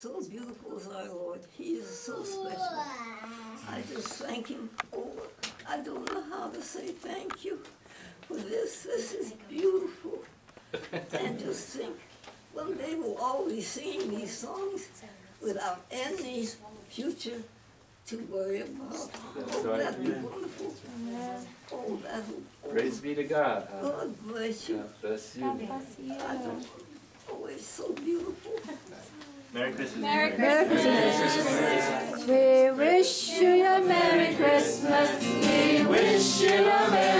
So beautiful is our Lord. He is so special. I just thank him. Oh, I don't know how to say thank you for this. This is beautiful. And just think, one day we'll all be singing these songs without any future to worry about. Oh, that'd be wonderful. Oh, Praise be to God. God bless you. God bless you. God bless you. Oh, it's so beautiful. Merry Christmas. Merry Christmas. We wish you a Merry Christmas. We wish you a Merry